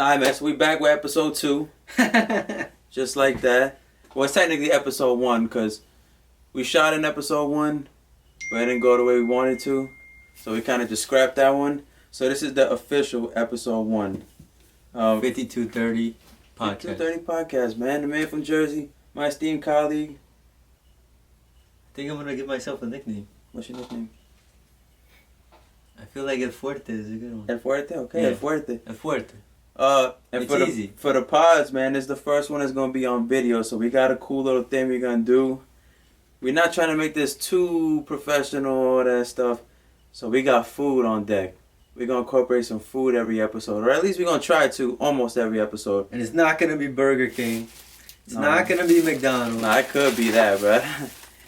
Alright, man, so we back with episode 2. Just like that. Well, it's technically episode 1 because we shot in episode 1, but it didn't go the way we wanted to. So we kind of just scrapped that one. So this is the official episode 1. 5230 Podcast. 5230 Podcast, man. The man from Jersey, my esteemed colleague. I think I'm going to give myself a nickname. What's your nickname? I feel like El Fuerte is a good one. El Fuerte? Okay, Yeah. El Fuerte. El Fuerte. And It's for easy. For the pods, man, this is the first one that's going to be on video. So we got a cool little thing we're going to do. We're not trying to make this too professional, all that stuff. So we got food on deck. We're going to incorporate some food every episode. Or at least we're going to try to almost every episode. And it's not going to be Burger King. It's not going to be McDonald's. Nah, it could be that, bro.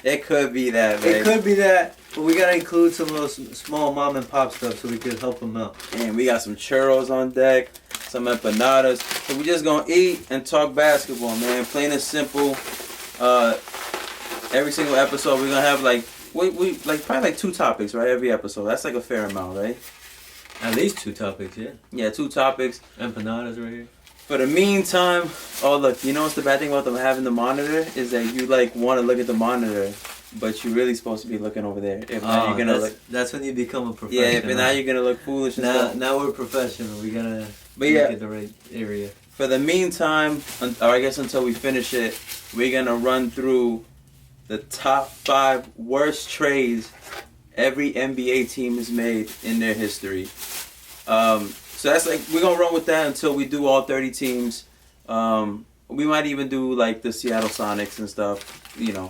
It could be that, man. It could be that, but we got to include some of those small mom and pop stuff so we could help them out. And we got some churros on deck, some empanadas. So we just going to eat and talk basketball, man. Plain and simple. Every single episode we're going to have like probably 2 topics, right? Every episode. That's like a fair amount, right? At least 2 topics, yeah. Yeah, 2 topics. Empanadas right here. For the meantime, oh look, you know what's the bad thing about them having the monitor is that you like want to look at the monitor, but you're really supposed to be looking over there. If not, you're gonna that's when you become a professional. Yeah, but now you're gonna look foolish. And stuff. Now we're professional. We gotta But look yeah, at the right area. For the meantime, or I guess until we finish it, we're gonna run through the top 5 worst trades every NBA team has made in their history. So that's like, we're going to run with that until we do all 30 teams. We might even do like the Seattle Sonics and stuff, you know.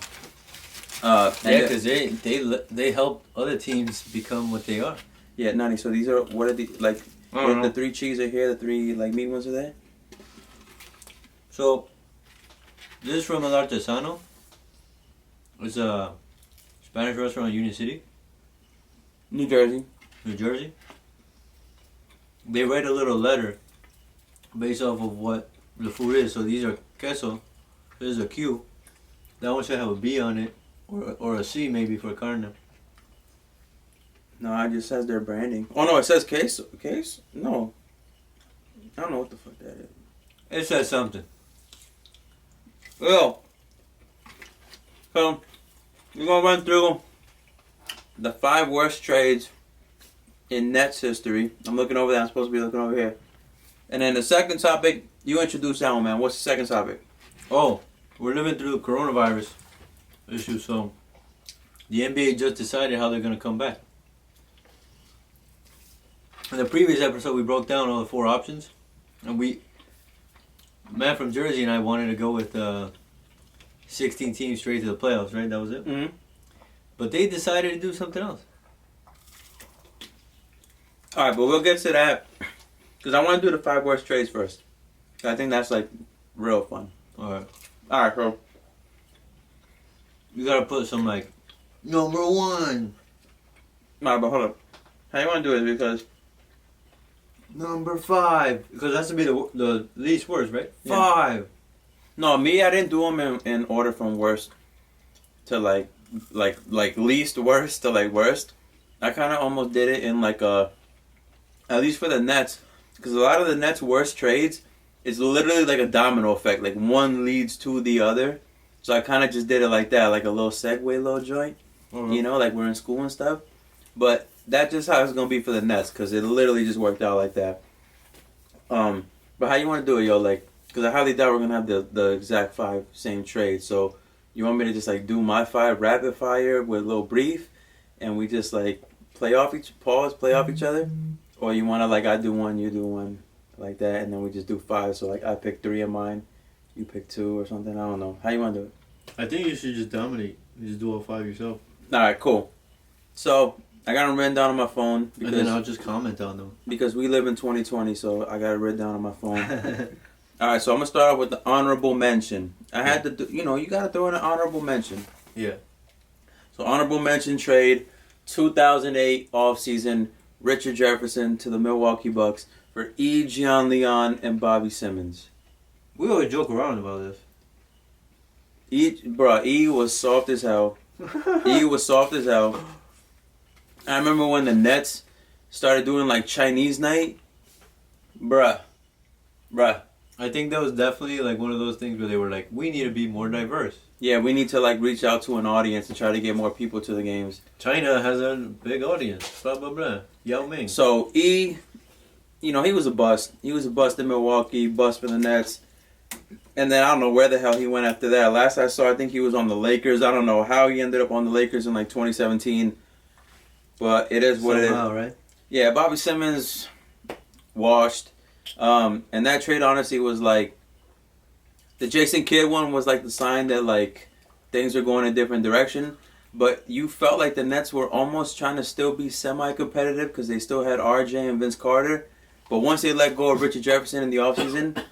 Yeah, because they help other teams become what they are. Yeah, Nani, so these are, what are the, like, the 3 cheese are here, the 3 like meat ones are there? So, this is from El Artesano. It's a Spanish restaurant in Union City, New Jersey. New Jersey. They write a little letter based off of what the food is. So these are queso. This is a Q. That one should have a B on it, or a C maybe for carne. No, it just says their branding. Oh no, it says queso. Case? No. I don't know what the fuck that is. It says something. Well, so we're going to run through the 5 worst trades in Nets history. I'm looking over there. I'm supposed to be looking over here. And then the second topic, you introduce that one, man. What's the second topic? Oh, we're living through the coronavirus issue, so the NBA just decided how they're going to come back. In the previous episode, we broke down all the 4 options, and man from Jersey and I wanted to go with 16 teams straight to the playoffs, right? That was it? Mm-hmm. But they decided to do something else. Alright, but we'll get to that. Because I want to do the 5 worst trades first. I think that's like real fun. Alright. Alright, so You gotta put some like, number 1. Alright, but hold up. How you want to do it? Because Number 5. Because that's to be the least worst, right? Yeah. 5. no, me, I didn't do them in order from worst to like least worst to like worst. I kind of almost did it in like at least for the Nets, because a lot of the Nets' worst trades is literally like a domino effect. Like one leads to the other. So I kind of just did it like that, like a little segue, little joint. Mm-hmm. You know, like we're in school and stuff. But that's just how it's gonna be for the Nets, because it literally just worked out like that. But how you want to do it, yo? Like, because I highly doubt we're gonna have the exact 5 same trades. So you want me to just like do my 5 rapid fire with a little brief, and we just like play off each other? Or you want to, like, I do 1, you do 1, like that, and then we just do 5. So, like, I pick 3 of mine, you pick 2 or something. I don't know. How you want to do it? I think you should just dominate. You just do all 5 yourself. All right, cool. So, I got them written down on my phone. And then I'll just comment on them. Because we live in 2020, so I got it written down on my phone. All right, so I'm going to start off with the honorable mention. I had to do, you got to throw in an honorable mention. Yeah. So, honorable mention trade, 2008 offseason, Richard Jefferson to the Milwaukee Bucks for E. Gian Leon and Bobby Simmons. We always joke around about this. E was soft as hell. E was soft as hell. I remember when the Nets started doing like Chinese night. Bruh. Bruh. I think that was definitely like one of those things where they were like, we need to be more diverse. Yeah, we need to like reach out to an audience and try to get more people to the games. China has a big audience. Blah blah blah. Yao Ming. So he was a bust. He was a bust in Milwaukee, bust for the Nets. And then I don't know where the hell he went after that. Last I saw, I think he was on the Lakers. I don't know how he ended up on the Lakers in like 2017. But it is what Somehow, it is. right? Yeah, Bobby Simmons washed. And that trade honestly was like, the Jason Kidd one was like the sign that like things are going a different direction. But you felt like the Nets were almost trying to still be semi-competitive because they still had RJ and Vince Carter. But once they let go of Richard Jefferson in the offseason,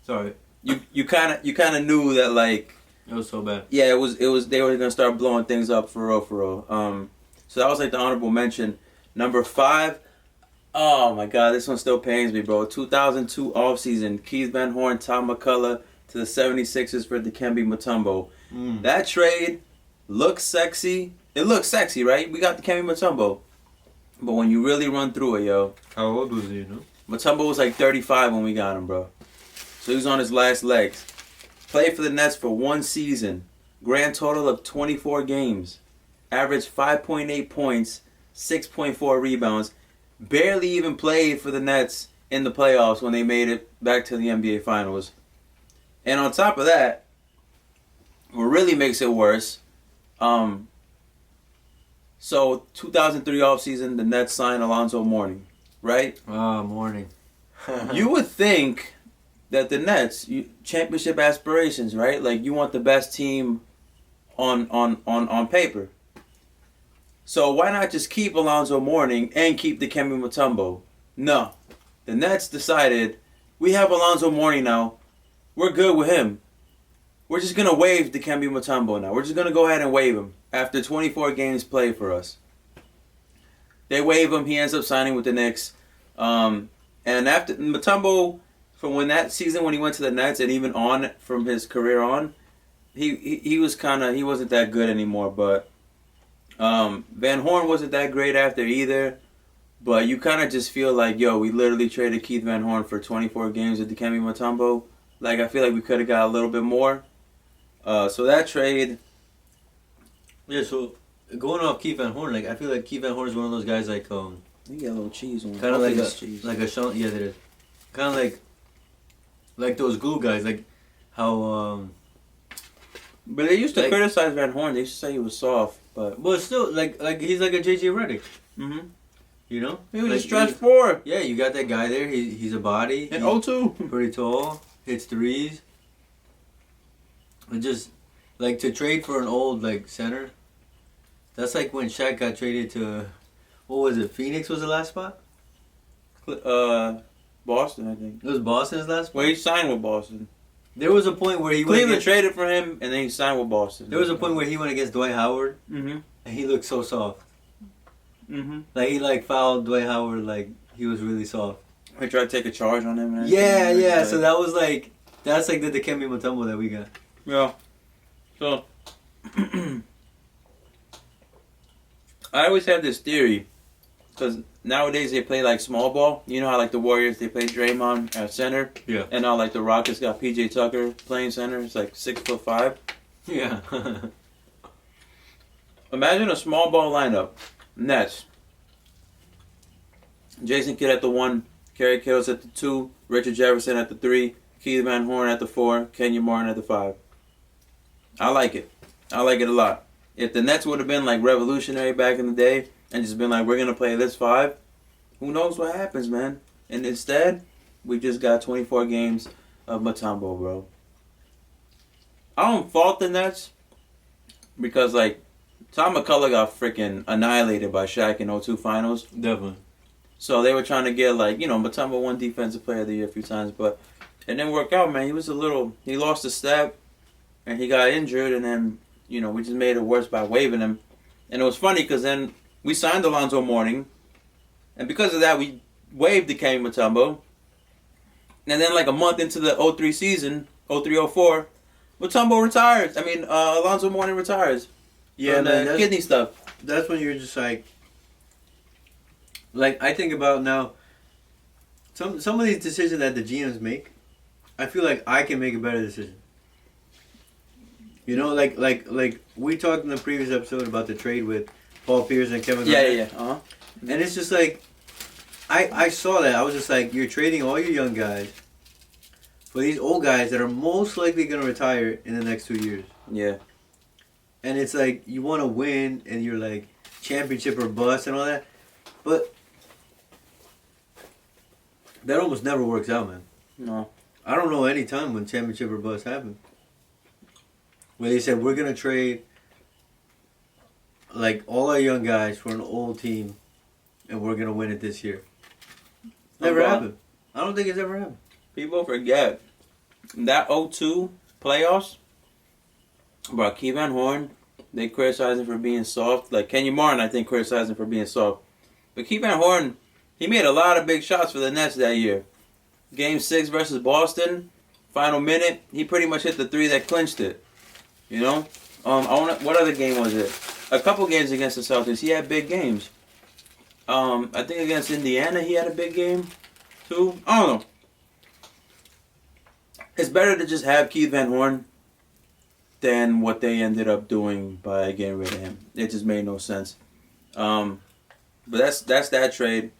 sorry, you kind of knew that like it was so bad. Yeah, it was they were gonna start blowing things up for real. So that was like the honorable mention. Number 5. Oh my God, this one still pains me, bro. 2002 offseason, Keith Van Horn, Tom McCullough to the 76ers for Dikembe Mutombo. That trade looks sexy. It looks sexy, right? We got Dikembe Mutombo. But when you really run through it, yo. How old was he, you know? Mutombo was like 35 when we got him, bro. So he was on his last legs. Played for the Nets for 1 season. Grand total of 24 games. Averaged 5.8 points, 6.4 rebounds. Barely even played for the Nets in the playoffs when they made it back to the NBA Finals. And on top of that, what really makes it worse, so 2003 offseason, the Nets signed Alonzo Mourning, right? Mourning. You would think that the Nets, championship aspirations, right? Like you want the best team on paper. So why not just keep Alonzo Mourning and keep Dikembe Mutombo? No. The Nets decided, we have Alonzo Mourning now. We're good with him. We're just going to waive Dikembe Mutombo now. We're just going to go ahead and waive him after 24 games played for us. They waive him. He ends up signing with the Knicks. And after Mutombo, from when that season when he went to the Nets and even on from his career on, he wasn't that good anymore, but Van Horn wasn't that great after either, but you kind of just feel like, yo, we literally traded Keith Van Horn for 24 games with Dikembe Mutombo. Like, I feel like we could have got a little bit more. So that trade... Yeah, so going off Keith Van Horn, like, I feel like Keith Van Horn is one of those guys like... You get a little cheese on it. Kind of like a Sean... Yeah, there is. Kind of like those glue guys, like how... But they used to criticize Van Horn. They used to say he was soft, but still, like he's like a JJ Redick. Mm-hmm. You know? He was a stretch 4. Yeah, you got that guy there. He's a body. And 0-2. Pretty tall. Hits threes. And just, like, to trade for an old, like, center. That's like when Shaq got traded to, what was it? Phoenix was the last spot? Boston, I think. It was Boston's last spot? Well, he signed with Boston. There was a point where Cleveland traded for him, and then he signed with Boston. There was a point where he went against Dwight Howard, mm-hmm. and he looked so soft. Mm-hmm. Like, he, like, fouled Dwight Howard, like, he was really soft. He tried to take a charge on him. And Yeah. So that was, like, that's, like, the Dikembe Mutombo that we got. Yeah. So, I always have this theory, because nowadays they play, like, small ball. You know how, like, the Warriors, they play Draymond at center? Yeah. And now, like, the Rockets got P.J. Tucker playing center. It's, like, 6'5". Yeah. Imagine a small ball lineup. Nets. Jason Kidd at the 1, Kerry Kittles at the 2, Richard Jefferson at the 3, Keith Van Horn at the 4, Kenyon Martin at the 5. I like it. I like it a lot. If the Nets would have been like revolutionary back in the day and just been like, we're going to play this 5, who knows what happens, man. And instead, we just got 24 games of Mutombo, bro. I don't fault the Nets because, like, Tom McCullough got freaking annihilated by Shaq in 02 finals. Definitely. So they were trying to get, like, you know, Mutombo won Defensive Player of the Year a few times, but it didn't work out, man. He lost a step, and he got injured, and then, you know, we just made it worse by waiving him. And it was funny because then we signed Alonzo Mourning, and because of that, we waived Dikembe Mutombo. And then, like, a month into the 03 season, 03-04, Mutombo retires. Alonzo Mourning retires. Yeah, man. Kidney stuff. That's when you're just like, I think about now, some of these decisions that the GMs make, I feel like I can make a better decision. You know, like we talked in the previous episode about the trade with Paul Pierce and Kevin Garnett. Yeah. Uh-huh. And it's just like, I saw that. I was just like, you're trading all your young guys for these old guys that are most likely going to retire in the next 2 years. Yeah. And it's like, you want to win, and you're like, championship or bust and all that. But that almost never works out, man. No. I don't know any time when championship or bust happened. Where they said, we're going to trade like all our young guys for an old team, and we're going to win it this year. Never happened. I don't think it's ever happened. People forget that 02 playoffs, bro. Keith Van Horn, they criticize him for being soft. Like Kenny Martin, I think criticized him for being soft. But Keith Van Horn, he made a lot of big shots for the Nets that year. Game 6 versus Boston, final minute, he pretty much hit the 3 that clinched it. You know, what other game was it? A couple games against the Celtics, he had big games. I think against Indiana he had a big game too. I don't know. It's better to just have Keith Van Horn than what they ended up doing by getting rid of him. It just made no sense. But that's that trade.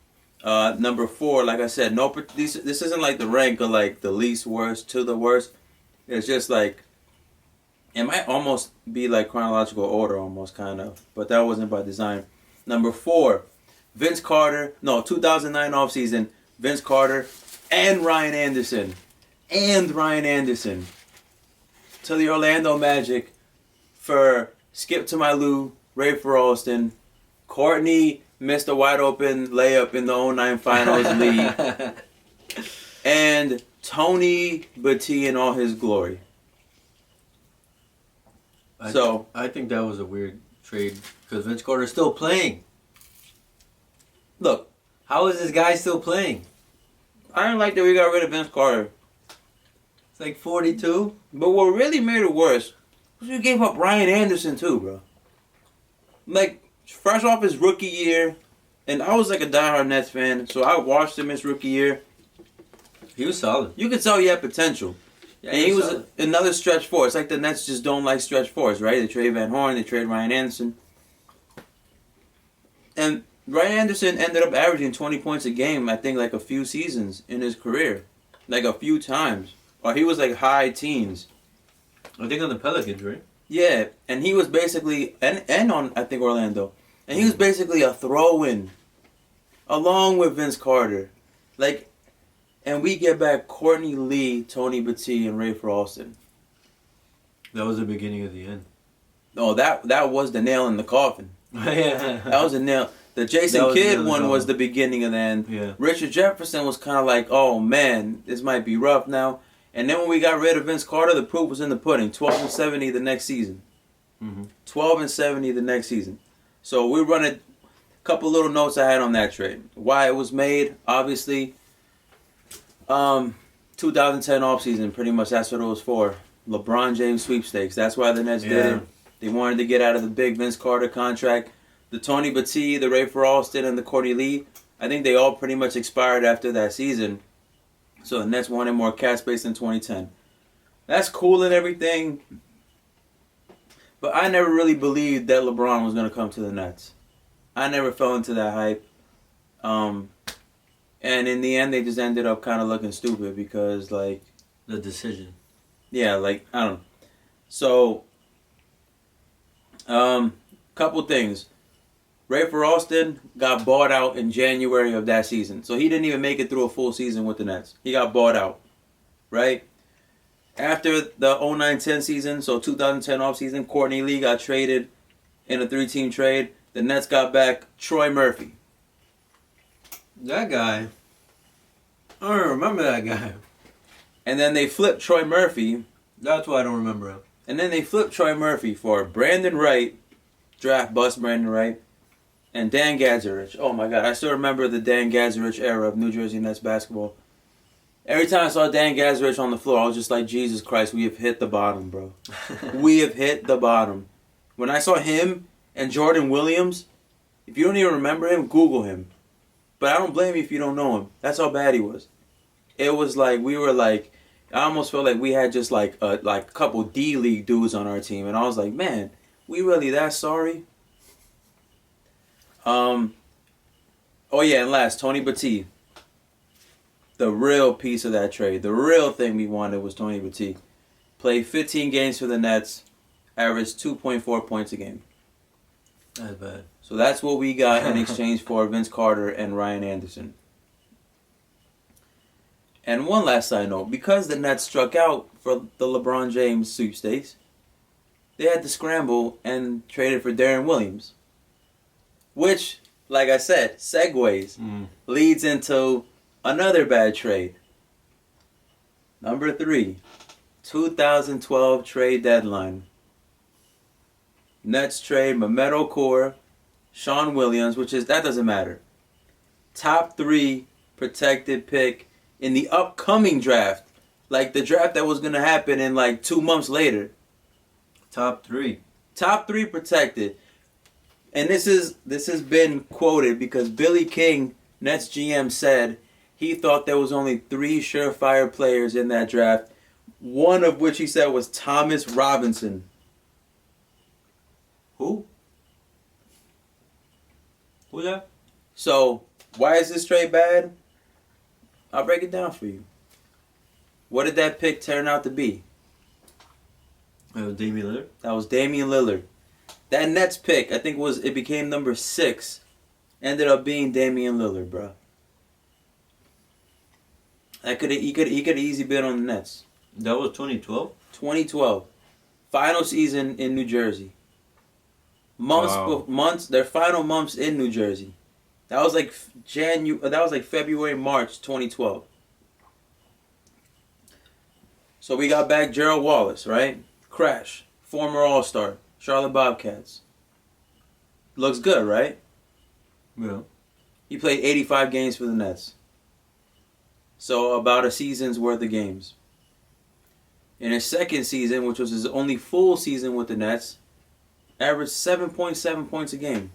Number 4, like I said, this isn't like the rank of like the least worst to the worst. It's just like, it might almost be like chronological order almost kind of, but that wasn't by design. Number 4, Vince Carter, 2009 offseason, Vince Carter and Ryan Anderson to the Orlando Magic for Skip to My Lou, Ray Alston. Courtney missed a wide open layup in the 09 finals lead. And Tony Battie in all his glory. I think that was a weird trade because Vince Carter's still playing. Look, how is this guy still playing? I didn't like that we got rid of Vince Carter. It's like 42. But what really made it worse was we gave up Ryan Anderson too, bro. Like, fresh off his rookie year, and I was like a diehard Nets fan, so I watched him his rookie year. He was solid. You could tell he had potential. Yeah, and he was another stretch four. It's like the Nets just don't like stretch fours, right? They trade Van Horn, they trade Ryan Anderson. And Ryan Anderson ended up averaging 20 points a game, I think, like a few seasons in his career. Like a few times. Or he was like high teens. I think on the Pelicans, right? Yeah, and he was basically, and on, I think, Orlando. And he was basically a throw-in. Along with Vince Carter. Like, and we get back Courtney Lee, Tony Battie, and Ray Alston. That was the beginning of the end. No, that was the nail in the coffin. Yeah. That was a nail. The Jason Kidd one was the beginning of the end. Yeah. Richard Jefferson was kind of like, oh man, this might be rough now. And then when we got rid of Vince Carter, the proof was in the pudding. 12-70 the next season. 12-70 the next season. So we run a couple little notes I had on that trade. Why it was made, obviously. 2010 offseason, pretty much that's what it was for. LeBron James sweepstakes. That's why the Nets did it. They wanted to get out of the big Vince Carter contract. The Tony Battie, the Ray Alston, and the Courtney Lee, I think they all pretty much expired after that season. So the Nets wanted more cap space in 2010. That's cool and everything. But I never really believed that LeBron was going to come to the Nets. I never fell into that hype. And in the end, they just ended up kind of looking stupid because, like... The decision. Yeah, like, I don't know. So, couple things. Ray Alston got bought out in January of that season. So he didn't even make it through a full season with the Nets. He got bought out. Right? After the 09-10 season, so 2010 offseason, Courtney Lee got traded in a 3-team trade. The Nets got back Troy Murphy. That guy. I don't remember that guy. And then they flipped Troy Murphy. That's why I don't remember him. And then they flipped Troy Murphy for Brandon Wright, draft bust Brandon Wright, and Dan Gadzurich. Oh my God, I still remember the Dan Gadzurich era of New Jersey Nets basketball. Every time I saw Dan Gadzurich on the floor, I was just like, Jesus Christ, we have hit the bottom, bro. We have hit the bottom. When I saw him and Jordan Williams, if you don't even remember him, Google him. But I don't blame you if you don't know him. That's how bad he was. It was like, we were like, I almost felt like we had just like a couple D-League dudes on our team, and I was like, man, we really that sorry? Oh yeah, and last, Tony Batiste. The real piece of that trade. The real thing we wanted was Tony Batiste. Played 15 games for the Nets, averaged 2.4 points a game. That's bad. So that's what we got in exchange for Vince Carter and Ryan Anderson. And one last side note, because the Nets struck out for the LeBron James sweepstakes, they had to scramble and traded for Darren Williams. Which, like I said, segues, leads into another bad trade. Number 3, 2012 trade deadline. Nets trade Mehmet Okur, Sean Williams, that doesn't matter. Top 3 protected pick in the upcoming draft. Like the draft that was going to happen in like 2 months later. Top 3. Top 3 protected. And this has been quoted because Billy King, Nets GM, said he thought there was only 3 surefire players in that draft. One of which he said was Thomas Robinson. Who? Who's that? So, why is this trade bad? I'll break it down for you. What did that pick turn out to be? That was Damian Lillard? That was Damian Lillard. That Nets pick, I think it became number 6. Ended up being Damian Lillard, bro. He could easily been on the Nets. That was 2012? 2012. Final season in New Jersey. Their final months in New Jersey. That was like February, March 2012. So we got back Gerald Wallace, right? Crash, former All-Star, Charlotte Bobcats. Looks good, right? Yeah. He played 85 games for the Nets. So about a season's worth of games. In his second season, which was his only full season with the Nets, averaged 7.7 points a game.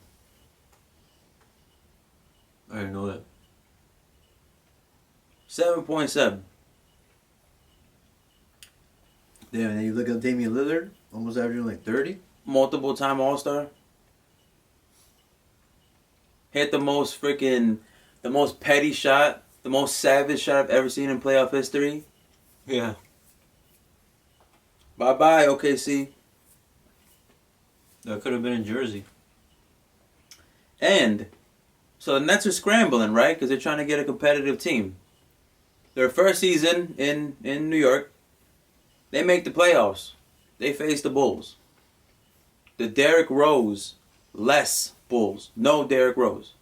I didn't know that. 7.7. Yeah, and then you look at Damian Lillard, almost averaging like 30. Multiple time All-Star. Hit the most petty shot, the most savage shot I've ever seen in playoff history. Yeah. Bye-bye, OKC. That could have been in Jersey. And so the Nets are scrambling, right? Because they're trying to get a competitive team. Their first season in New York, they make the playoffs. They face the Bulls. The Derrick Rose less Bulls. No Derrick Rose.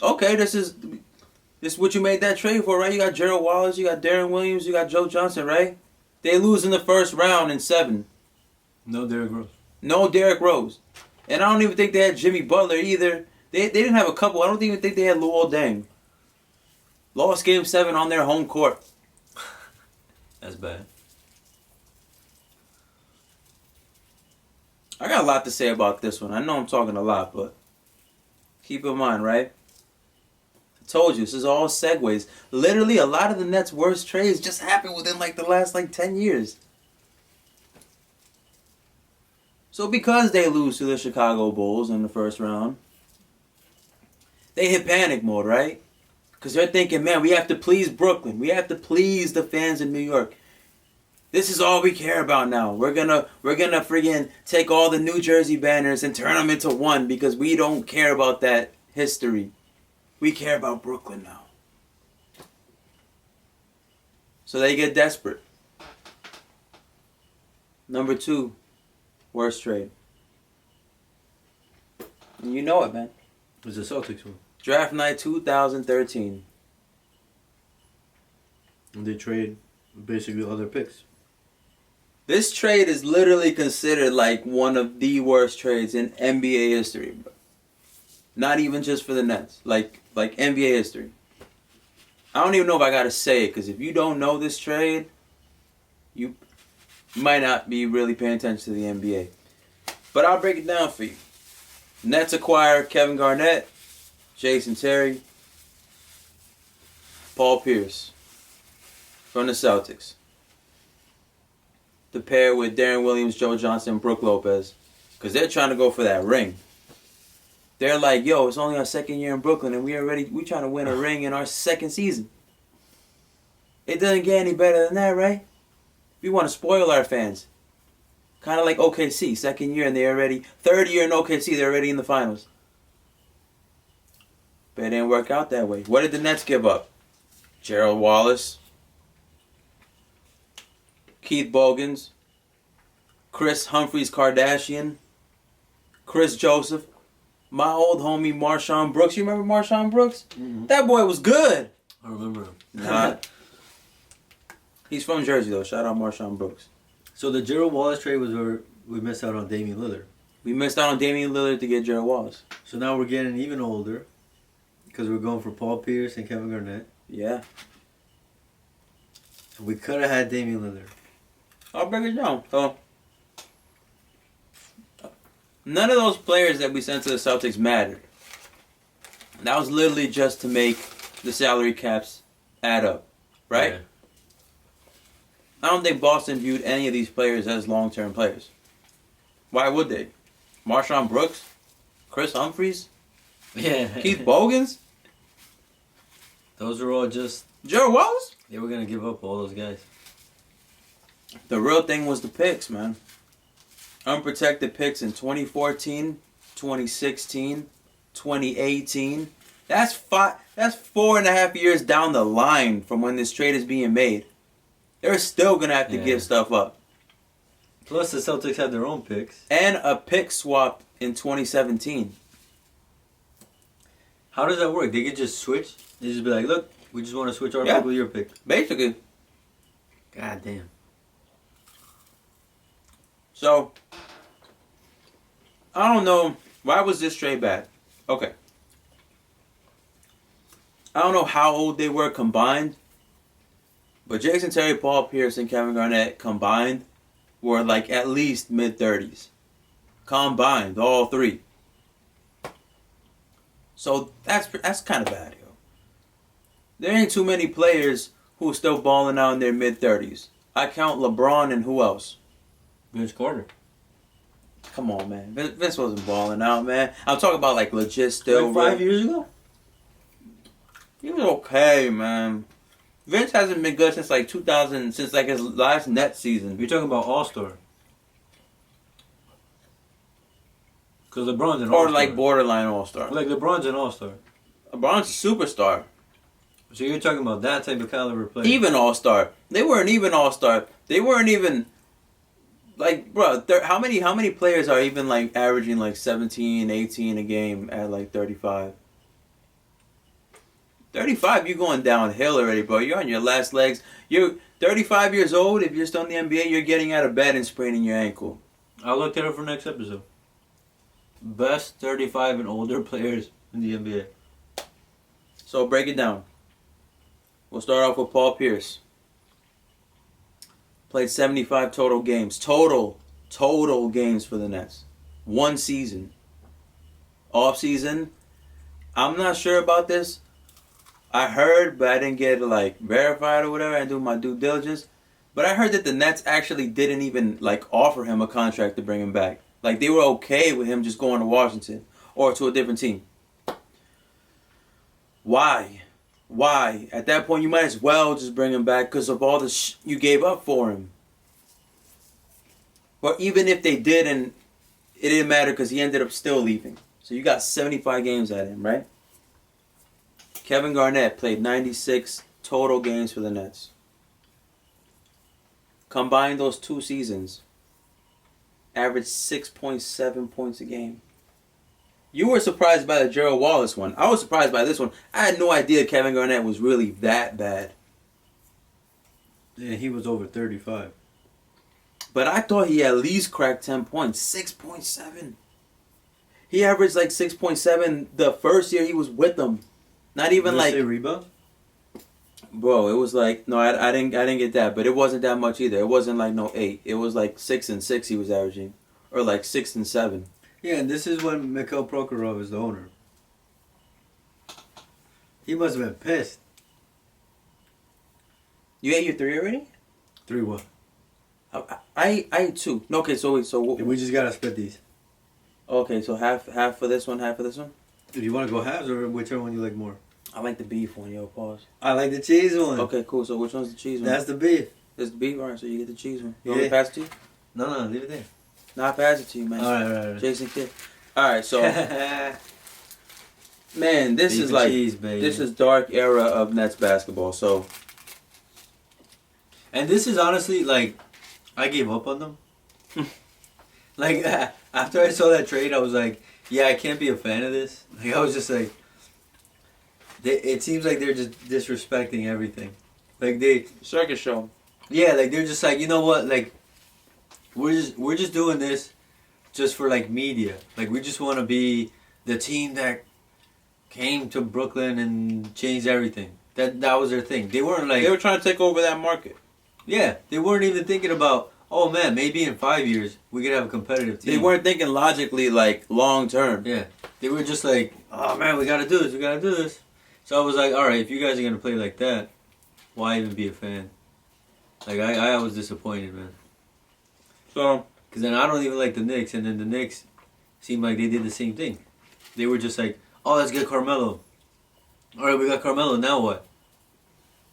Okay, this is what you made that trade for, right? You got Gerald Wallace, you got Darren Williams, you got Joe Johnson, right? They lose in the first round in 7. No Derrick Rose. No Derrick Rose. And I don't even think they had Jimmy Butler either. They didn't have a couple. I don't even think they had Luol Deng. Lost game 7 on their home court. That's bad. I got a lot to say about this one. I know I'm talking a lot, but keep in mind, right? I told you, this is all segues. Literally, a lot of the Nets' worst trades just happened within like the last 10 years. So because they lose to the Chicago Bulls in the first round, they hit panic mode, right? Because they're thinking, man, we have to please Brooklyn. We have to please the fans in New York. This is all we care about now. We're gonna friggin' take all the New Jersey banners and turn them into one because we don't care about that history. We care about Brooklyn now. So they get desperate. Number 2, worst trade. And you know it, man. It was the Celtics one. Draft night 2013. And they trade basically all their picks. This trade is literally considered like one of the worst trades in NBA history, bro. Not even just for the Nets, like NBA history. I don't even know if I gotta say it, because if you don't know this trade, you might not be really paying attention to the NBA. But I'll break it down for you. Nets acquire Kevin Garnett, Jason Terry, Paul Pierce. from the Celtics to pair with Darren Williams, Joe Johnson, Brook Lopez, because they're trying to go for that ring. They're like, yo, it's only our second year in Brooklyn, and we trying to win a ring in our second season. It doesn't get any better than that, right? We want to spoil our fans. Kind of like OKC, second year, and third year in OKC, they're already in the finals. But it didn't work out that way. What did the Nets give up? Gerald Wallace, Keith Bogans, Chris Humphries Kardashian, Chris Joseph, my old homie Marshawn Brooks. You remember Marshawn Brooks? Mm-hmm. That boy was good. I remember him. Nah. He's from Jersey, though. Shout out Marshawn Brooks. So the Gerald Wallace trade was where we missed out on Damian Lillard. We missed out on Damian Lillard to get Gerald Wallace. So now we're getting even older because we're going for Paul Pierce and Kevin Garnett. Yeah. So we could have had Damian Lillard. I'll break it down. So, none of those players that we sent to the Celtics mattered. That was literally just to make the salary caps add up. Right? Yeah. I don't think Boston viewed any of these players as long-term players. Why would they? Marshawn Brooks? Chris Humphries? Yeah. Keith Bogans? Those were all just... Gerald Wallace? They were going to give up all those guys. The real thing was the picks, man. Unprotected picks in 2014, 2016, 2018. That's 4.5 years down the line from when this trade is being made. They're still going to have to give stuff up. Plus, the Celtics had their own picks. And a pick swap in 2017. How does that work? They could just switch? They just be like, look, we just want to switch our pick with your pick. Basically. God damn. So, I don't know. Why was this trade bad? Okay. I don't know how old they were combined. But Jason Terry, Paul Pierce, and Kevin Garnett combined were like at least mid-30s. Combined, all three. So that's kind of bad, yo. There ain't too many players who are still balling out in their mid-30s. I count LeBron and who else? Vince Carter. Come on, man. Vince wasn't balling out, man. I'm talking about like legit still. Like 5 years ago? He was okay, man. Vince hasn't been good since like 2000, since like his last Nets season. You're talking about All-Star. Because LeBron's an All-Star. Or like borderline All-Star. Like LeBron's an All-Star. LeBron's a superstar. So you're talking about that type of caliber player. Even All-Star. They weren't even All-Star. They weren't even... Like, bro, how many players are even like averaging like 17, 18 a game at like 35? 35, you're going downhill already, bro. You're on your last legs. You're 35 years old. If you're still in the NBA, you're getting out of bed and spraining your ankle. I'll look it up for next episode. Best 35 and older players in the NBA. So break it down. We'll start off with Paul Pierce. Played 75 total games. Total games for the Nets. One season. Off season, I'm not sure about this. I heard, but I didn't get it like verified or whatever. I didn't do my due diligence. But I heard that the Nets actually didn't even like offer him a contract to bring him back. Like they were okay with him just going to Washington or to a different team. Why? At that point, you might as well just bring him back because of all the you gave up for him. Or even if they did and it didn't matter because he ended up still leaving. So you got 75 games at him, right? Kevin Garnett played 96 total games for the Nets. Combine those two seasons. Averaged 6.7 points a game. You were surprised by the Gerald Wallace one. I was surprised by this one. I had no idea Kevin Garnett was really that bad. Yeah, he was over 35. But I thought he at least cracked 10 points. 6.7. He averaged like 6.7 the first year he was with them. Not even like... Did you say rebound? Bro, it was like... No, I didn't get that. But it wasn't that much either. It wasn't like no 8. It was like 6 and 6 he was averaging. Or like 6 and 7. Yeah, and this is when Mikhail Prokhorov is the owner. He must have been pissed. You ate your 3 already? 3 what? I ate 2. No, okay, so wait, so what? We just gotta split these. Okay, so half for this one, half for this one? If you want to go halves, or whichever one you like more. I like the beef one, yo, pause. I like the cheese one. Okay, cool. So which one's the cheese one? That's the beef. This the beef? Alright, so you get the cheese one. You Yeah. want me to pass it to you? No, leave it there. No, I pass it to you, man. Alright. Jason Kidd. Alright, so man, this Beef is and like cheese, baby. this is dark era of Nets basketball. So And this is honestly like, I gave up on them. Like after I saw that trade, I was like, yeah, I can't be a fan of this. Like I was just like, it seems like they're just disrespecting everything. Like they, circus show. yeah, like they're just like, you know what, like we're just doing this just for like media. Like we just want to be the team that came to Brooklyn and changed everything. That was their thing. They weren't like, They were trying to take over that market. yeah, they weren't even thinking about, oh man, maybe in 5 years we could have a competitive team. They weren't thinking logically, like long term. Yeah, they were just like, oh man, we gotta do this. So I was like, all right, if you guys are gonna play like that, why even be a fan? Like I was disappointed, man. So Because then I don't even like the Knicks, and then the Knicks seemed like they did the same thing. They were just like, oh, let's get Carmelo. All right, we got Carmelo, now what?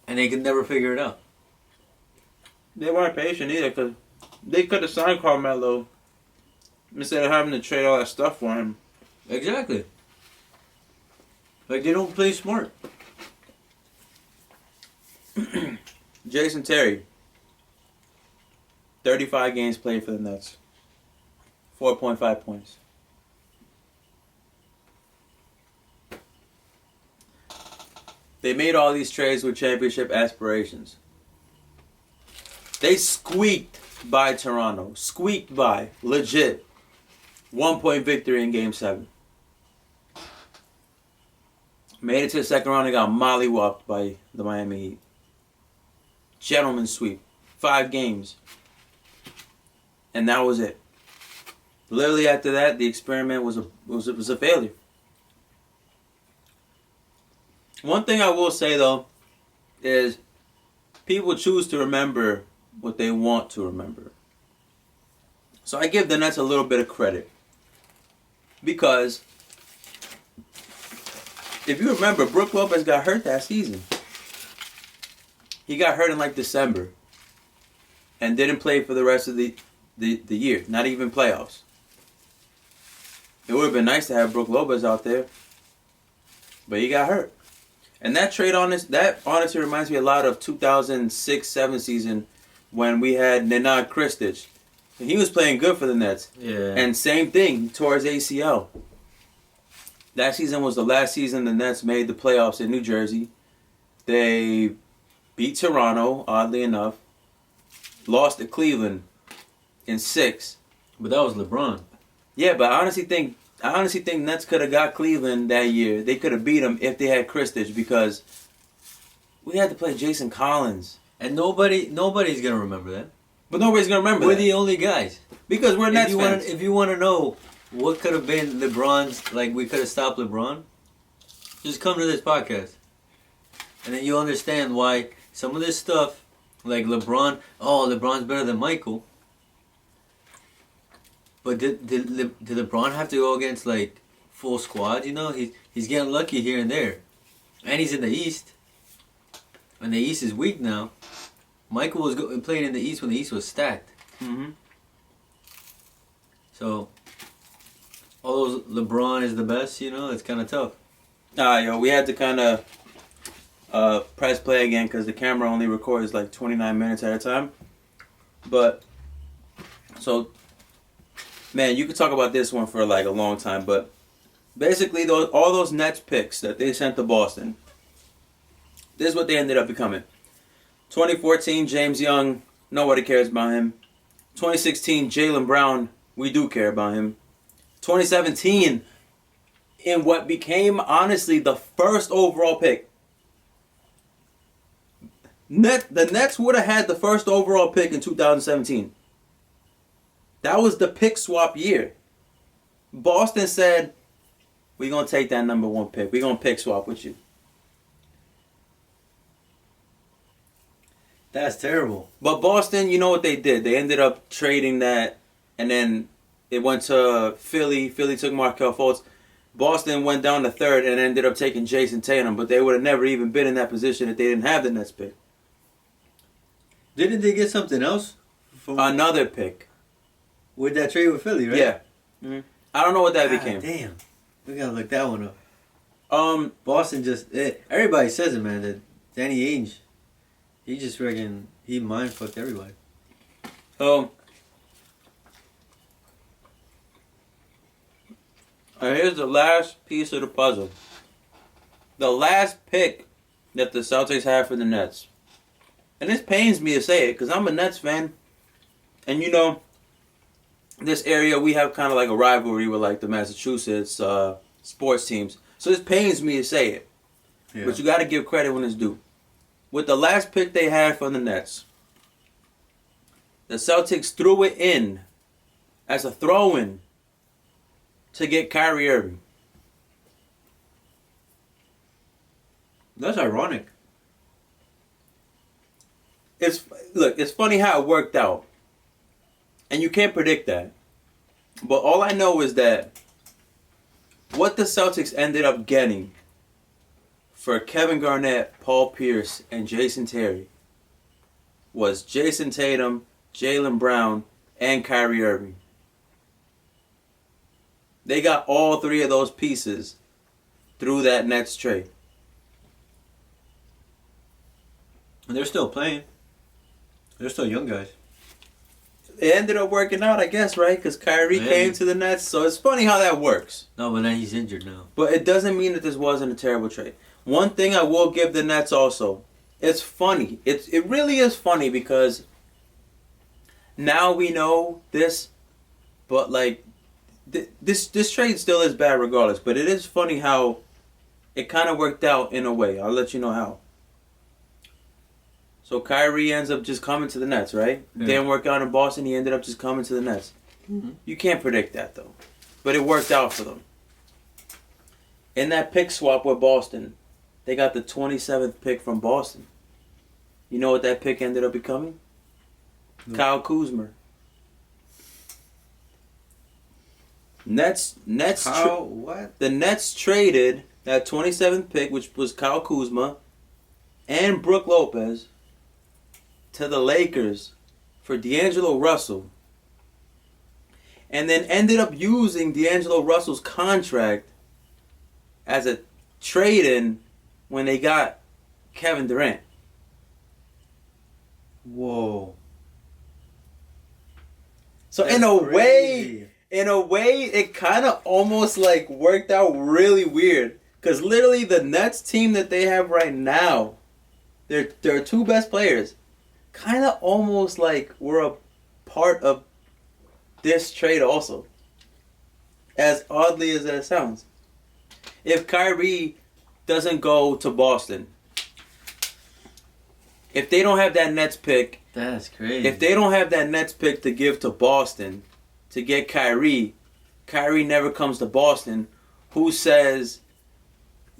And they could never figure it out. they weren't patient either, because they could have signed Carmelo instead of having to trade all that stuff for him. Exactly. Like, they don't play smart. Jason Terry, 35 games played for the Nets, 4.5 points. They made all these trades with championship aspirations. They squeaked by Toronto. Squeaked by. Legit. 1-point victory in Game 7. Made it to the second round and got mollywopped by the Miami Heat. Gentleman's sweep. 5 games. And that was it. Literally after that, the experiment was a failure. One thing I will say though is people choose to remember what they want to remember. So I give the Nets a little bit of credit. Because if you remember, Brook Lopez got hurt that season. He got hurt in like December. And didn't play for the rest of the year. Not even playoffs. It would have been nice to have Brook Lopez out there. But he got hurt. And that trade honestly reminds me a lot of 2006-07 season when we had Nenad Krstić. And he was playing good for the Nets. Yeah. And same thing, he tore his ACL. That season was the last season the Nets made the playoffs in New Jersey. They beat Toronto, oddly enough. Lost to Cleveland in 6. But that was LeBron. Yeah, but I honestly think Nets could have got Cleveland that year. They could have beat them if they had Krstić, because we had to play Jason Collins. And nobody's going to remember that. But nobody's going to remember We're that. the only guys. Because we're Nets fans. If you want to know what could have been LeBron's, like we could have stopped LeBron, just come to this podcast. And then you'll understand why some of this stuff, like LeBron's better than Michael. But did LeBron have to go against like full squad? You know, he's getting lucky here and there, and he's in the East, and the East is weak now. Michael was playing in the East when the East was stacked. Mm-hmm. So, all those LeBron is the best. You know, it's kind of tough. We had to kind of press play again because the camera only records like 29 minutes at a time. But so. Man, you could talk about this one for like a long time, but basically all those Nets picks that they sent to Boston, this is what they ended up becoming. 2014, James Young, nobody cares about him. 2016, Jaylen Brown, we do care about him. 2017, in what became, honestly, the first overall pick. The Nets would have had the first overall pick in 2017. That was the pick swap year. Boston said, we're going to take that number 1 pick. We're going to pick swap with you. That's terrible. But Boston, you know what they did? They ended up trading that, and then it went to Philly. Philly took Markelle Fultz. Boston went down to third and ended up taking Jason Tatum, but they would have never even been in that position if they didn't have the Nets pick. Didn't they get something else? Another pick. With that trade with Philly, right? Yeah. Mm-hmm. I don't know what that became. Damn. We gotta look that one up. Boston just... everybody says it, man, that Danny Ainge, he just reckon he mind-fucked everybody. So... here's the last piece of the puzzle. The last pick that the Celtics have for the Nets. And this pains me to say it because I'm a Nets fan. And you know, this area we have kind of like a rivalry with like the Massachusetts sports teams. So this pains me to say it. Yeah. But you got to give credit when it's due. With the last pick they had for the Nets, the Celtics threw it in as a throw-in to get Kyrie Irving. That's ironic. It's funny how it worked out. And you can't predict that. But all I know is that what the Celtics ended up getting for Kevin Garnett, Paul Pierce, and Jason Terry was Jason Tatum, Jaylen Brown, and Kyrie Irving. They got all three of those pieces through that Nets trade. And they're still playing. They're still young guys. It ended up working out, I guess, right? Because Kyrie came to the Nets. So it's funny how that works. No, but then he's injured now. But it doesn't mean that this wasn't a terrible trade. One thing I will give the Nets also, it's funny. It really is funny because now we know this, but like this trade still is bad regardless. But it is funny how it kind of worked out in a way. I'll let you know how. So Kyrie ends up just coming to the Nets, right? Yeah. Didn't work out in Boston. He ended up just coming to the Nets. Mm-hmm. You can't predict that, though. But it worked out for them. In that pick swap with Boston, they got the 27th pick from Boston. You know what that pick ended up becoming? No. Kyle Kuzma. What? The Nets traded that 27th pick, which was Kyle Kuzma, and Brook Lopez, to the Lakers for D'Angelo Russell, and then ended up using D'Angelo Russell's contract as a trade-in when they got Kevin Durant. Whoa. So in a way, it kind of almost like worked out really weird. Because literally the Nets team that they have right now, their two best players, kind of almost like were a part of this trade also. As oddly as that sounds. If Kyrie doesn't go to Boston, if they don't have that Nets pick, that's crazy. If they don't have that Nets pick to give to Boston to get Kyrie never comes to Boston, who says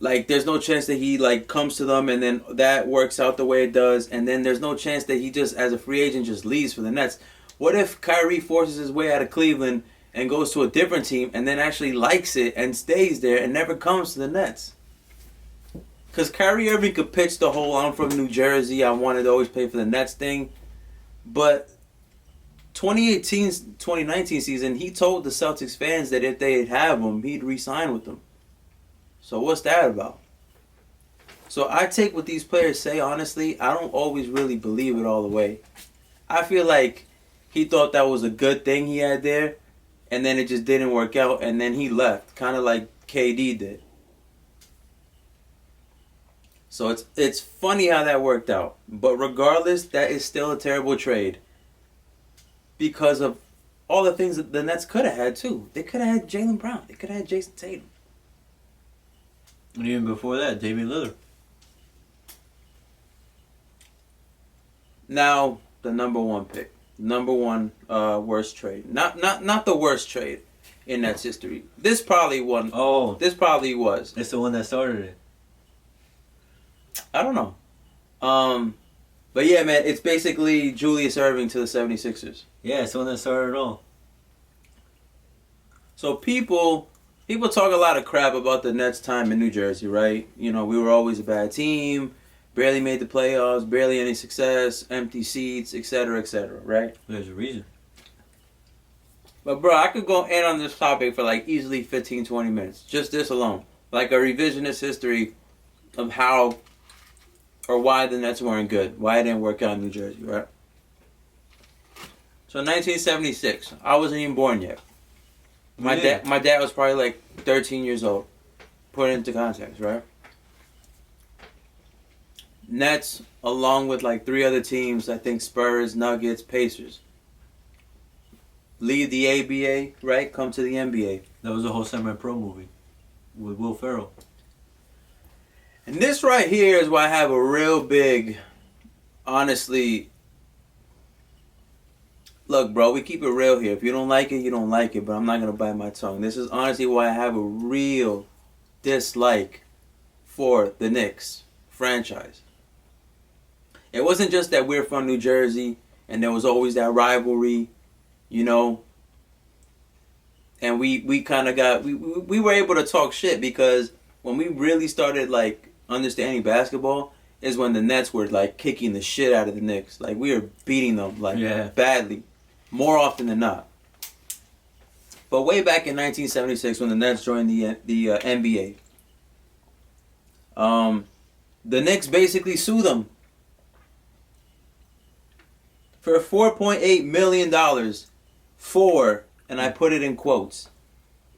like there's no chance that he like comes to them and then that works out the way it does, and then there's no chance that he just as a free agent just leaves for the Nets. What if Kyrie forces his way out of Cleveland and goes to a different team and then actually likes it and stays there and never comes to the Nets? Because Kyrie Irving could pitch the whole I'm from New Jersey, I wanted to always play for the Nets thing. But 2018-2019 season, he told the Celtics fans that if they'd have him, he'd re-sign with them. So what's that about? So I take what these players say, honestly. I don't always really believe it all the way. I feel like he thought that was a good thing he had there, and then it just didn't work out, and then he left, kind of like KD did. So it's funny how that worked out. But regardless, that is still a terrible trade. Because of all the things that the Nets could have had, too. They could have had Jaylen Brown. They could have had Jason Tatum. And even before that, Damian Lillard. Now, the number one pick. Number one worst trade. Not the worst trade in Nets history. This probably won. Oh. This probably was. It's the one that started it. I don't know. But yeah, man, it's basically Julius Erving to the 76ers. Yeah, it's the one that started it all. So people talk a lot of crap about the Nets' time in New Jersey, right? You know, we were always a bad team, barely made the playoffs, barely any success, empty seats, etc., right? There's a reason. But bro, I could go in on this topic for like easily 15, 20 minutes. Just this alone. Like a revisionist history of how or why the Nets weren't good. Why it didn't work out in New Jersey, right? So in 1976, I wasn't even born yet. My dad was probably like 13 years old. Put it into context, right? Nets, along with like 3 other teams, I think Spurs, Nuggets, Pacers, leave the ABA, right? Come to the NBA. That was a whole semi-pro movie with Will Ferrell. And this right here is why I have a real big, honestly, look, bro, we keep it real here. If you don't like it, you don't like it, but I'm not going to bite my tongue. This is honestly why I have a real dislike for the Knicks franchise. It wasn't just that we're from New Jersey and there was always that rivalry, you know, and we kind of got, we were able to talk shit because when we really started, like, understanding basketball is when the Nets were, like, kicking the shit out of the Knicks. Like, we were beating them, like, badly, more often than not. But way back in 1976 when the Nets joined the NBA, the Knicks basically sued them for $4.8 million for, and I put it in quotes,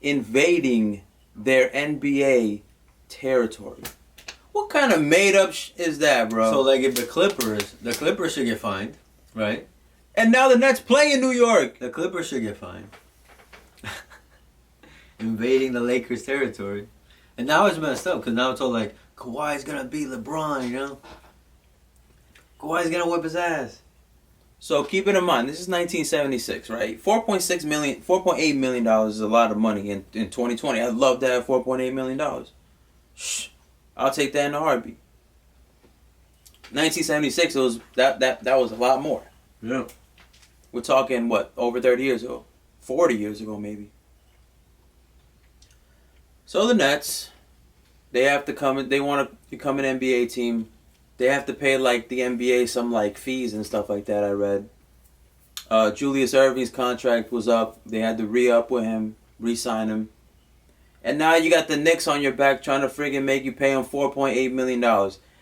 invading their NBA territory. What kind of made up is that, bro? So, like, if the Clippers should get fined, right? And now the Nets play in New York. The Clippers should get fined. Invading the Lakers' territory. And now it's messed up, because now it's all like, Kawhi's going to beat LeBron, you know? Kawhi's going to whip his ass. So keep it in mind, this is 1976, right? $4.8 million is a lot of money in 2020. I'd love to have $4.8 million. Shh, I'll take that in a heartbeat. 1976, it was that was a lot more. Yeah. We're talking what, over 30 years ago, 40 years ago maybe. So the Nets, they have to come. They want to become an NBA team. They have to pay like the NBA some like fees and stuff like that. I read. Julius Erving's contract was up. They had to re-up with him, re-sign him, and now you got the Knicks on your back trying to friggin' make you pay him $4.8 million.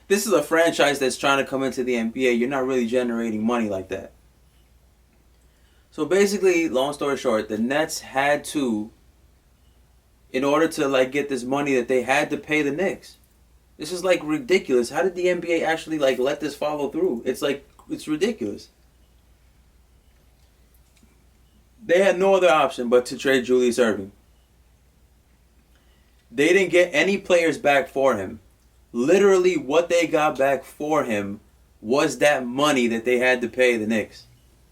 This is a franchise that's trying to come into the NBA. You're not really generating money like that. So basically, long story short, the Nets had to, in order to like get this money, that they had to pay the Knicks. This is like ridiculous. How did the NBA actually like let this follow through? It's like, it's ridiculous. They had no other option but to trade Julius Erving. They didn't get any players back for him. Literally what they got back for him was that money that they had to pay the Knicks.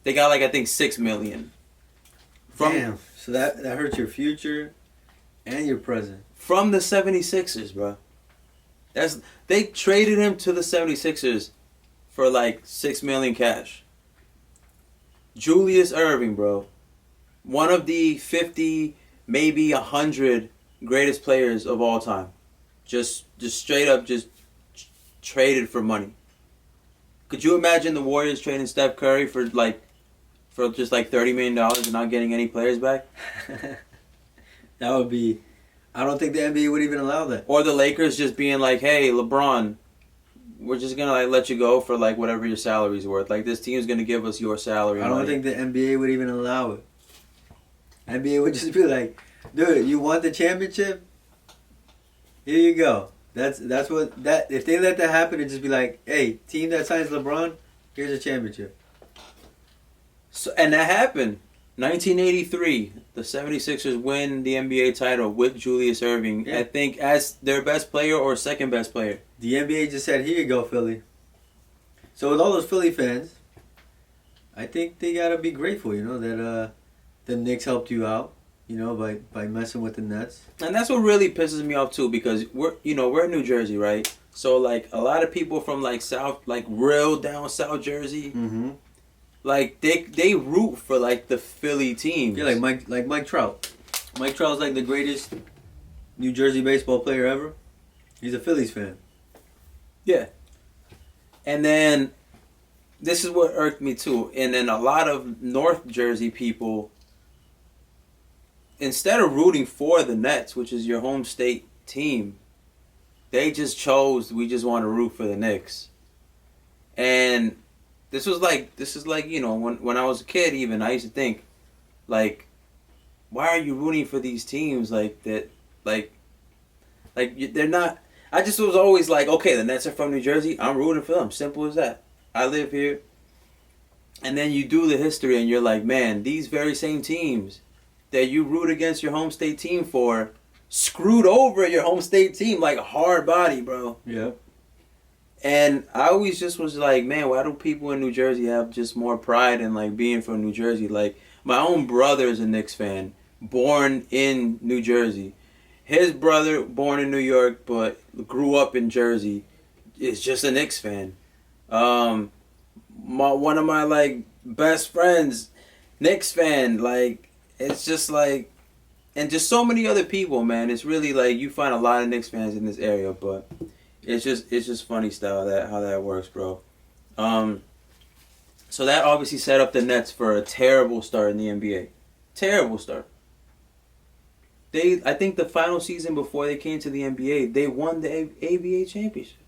They got like, I think, $6 million. Damn. So that hurts your future and your present. From the 76ers, bro. They traded him to the 76ers for like $6 million cash. Julius Erving, bro. One of the 50, maybe 100 greatest players of all time. Just straight up just traded for money. Could you imagine the Warriors trading Steph Curry for just like $30 million and not getting any players back? That would be... I don't think the NBA would even allow that. Or the Lakers just being like, hey, LeBron, we're just going to like let you go for like whatever your salary's worth. Like this team's going to give us your salary. I don't think the NBA would even allow it. NBA would just be like, dude, you want the championship? Here you go. That's what that if they let that happen, it'd just be like, hey, team that signs LeBron, here's a championship. So, and that happened. 1983, the 76ers win the NBA title with Julius Erving, I think, as their best player or second best player. The NBA just said, here you go, Philly. So with all those Philly fans, I think they gotta be grateful, you know, that the Knicks helped you out, you know, by messing with the Nets. And that's what really pisses me off too, because we're in New Jersey, right? So like a lot of people from like South, like real down South Jersey, Mm-hmm. like they root for like the Philly teams. Yeah, like Mike Trout. Mike Trout's like the greatest New Jersey baseball player ever. He's a Phillies fan. Yeah. And then this is what irked me too. And then a lot of North Jersey people, instead of rooting for the Nets, which is your home state team, they just chose, we just want to root for the Knicks. And this is like, you know, when I was a kid even, I used to think, like, why are you rooting for these teams like that? Like they're not. I just was always like, okay, the Nets are from New Jersey. I'm rooting for them. Simple as that. I live here. And then you do the history and you're like, man, these very same teams that you root against your home state team for screwed over your home state team like a hard body, bro. Yeah. And I always just was like, man, why do people in New Jersey have just more pride in like being from New Jersey? Like, my own brother is a Knicks fan, born in New Jersey. His brother, born in New York, but grew up in Jersey, is just a Knicks fan. One of my like best friends, Knicks fan. Like, it's just like, and just so many other people, man. It's really like you find a lot of Knicks fans in this area, but it's just funny style how that works, bro. So that obviously set up the Nets for a terrible start in the NBA. Terrible start. I think the final season before they came to the NBA, they won the ABA championship.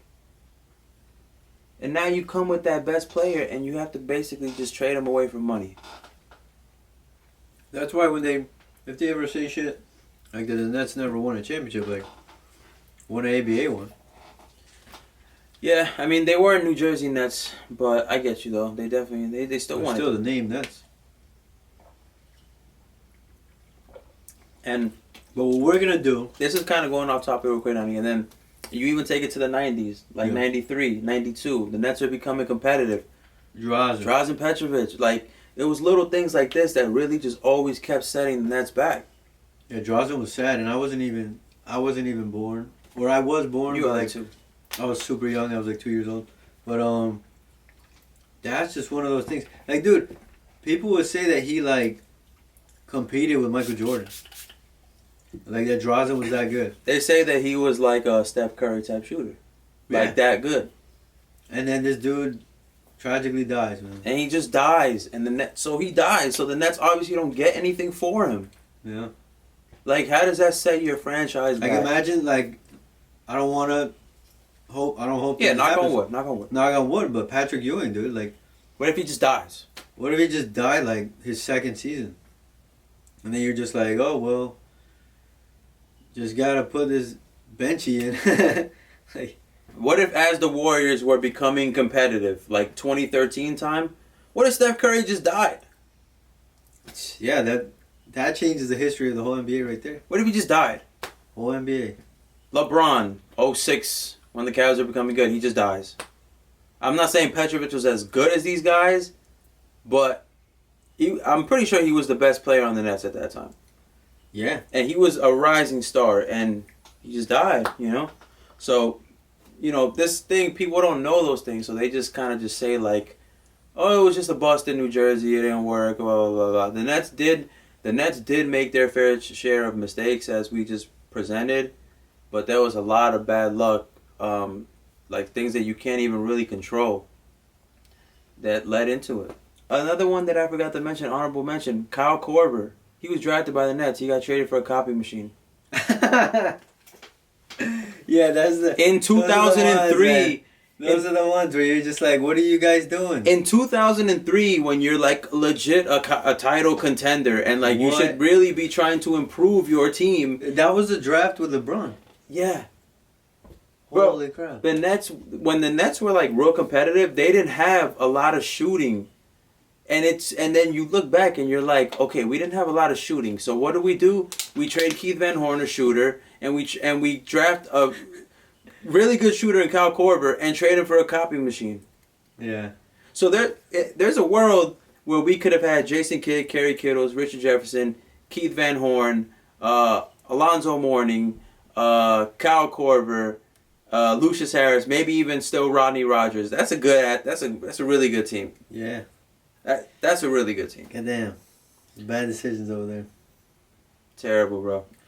And now you come with that best player and you have to basically just trade him away for money. That's why if they ever say shit like that the Nets never won a championship, like won an ABA one. Yeah, I mean, they were New Jersey Nets, but I get you though. They definitely they still won. Still the name Nets. But what we're gonna do, this is kind of going off topic real quick, Nani, and then you even take it to the 90s, like 93, 92. The Nets are becoming competitive. Drazen Petrovic, like it was little things like this that really just always kept setting the Nets back. Yeah, Drazen was sad, and I wasn't even born, or I was born. You but were like too. I was super young. I was like 2 years old. But that's just one of those things. Like, dude, people would say that he like competed with Michael Jordan. Like that Drazen was that good. They say that he was like a Steph Curry type shooter, like that good. And then this dude tragically dies, man. And he just dies, and he dies. So the Nets obviously don't get anything for him. Yeah. Like, how does that set your franchise back? Like, imagine, like, I don't hope. Yeah, knock on wood. Knock on wood, but Patrick Ewing, dude, like. What if he just dies? What if he just died, like, his second season? And then you're just like, oh, well, just gotta put this benchy in. Like, what if, as the Warriors were becoming competitive, like 2013 time, what if Steph Curry just died? Yeah, that changes the history of the whole NBA right there. What if he just died? Whole NBA. LeBron, 06, when the Cavs are becoming good, he just dies. I'm not saying Petrovic was as good as these guys, but I'm pretty sure he was the best player on the Nets at that time. Yeah. And he was a rising star, and he just died, you know? So, you know, this thing, people don't know those things, so they just kind of just say, like, oh, it was just a bust in New Jersey, it didn't work, blah, blah, blah, blah. The Nets did make their fair share of mistakes, as we just presented, but there was a lot of bad luck, like things that you can't even really control, that led into it. Another one that I forgot to mention, honorable mention, Kyle Korver. He was drafted by the Nets. He got traded for a copy machine. Yeah, that's in 2003. Those are the ones where you're just like, what are you guys doing? In 2003, when you're like legit a title contender and like you should really be trying to improve your team. That was a draft with LeBron. Yeah. Holy crap. The Nets, when the Nets were like real competitive, they didn't have a lot of shooting. And then you look back and you're like, okay, we didn't have a lot of shooting. So what do? We trade Keith Van Horn, a shooter, and we draft a really good shooter in Kyle Korver and trade him for a copy machine. Yeah. So there's a world where we could have had Jason Kidd, Kerry Kittles, Richard Jefferson, Keith Van Horn, Alonzo Mourning, Kyle Korver, Lucius Harris, maybe even still Rodney Rogers. That's a really good team. Yeah. That's a really good team. Goddamn. Bad decisions over there. Terrible, bro.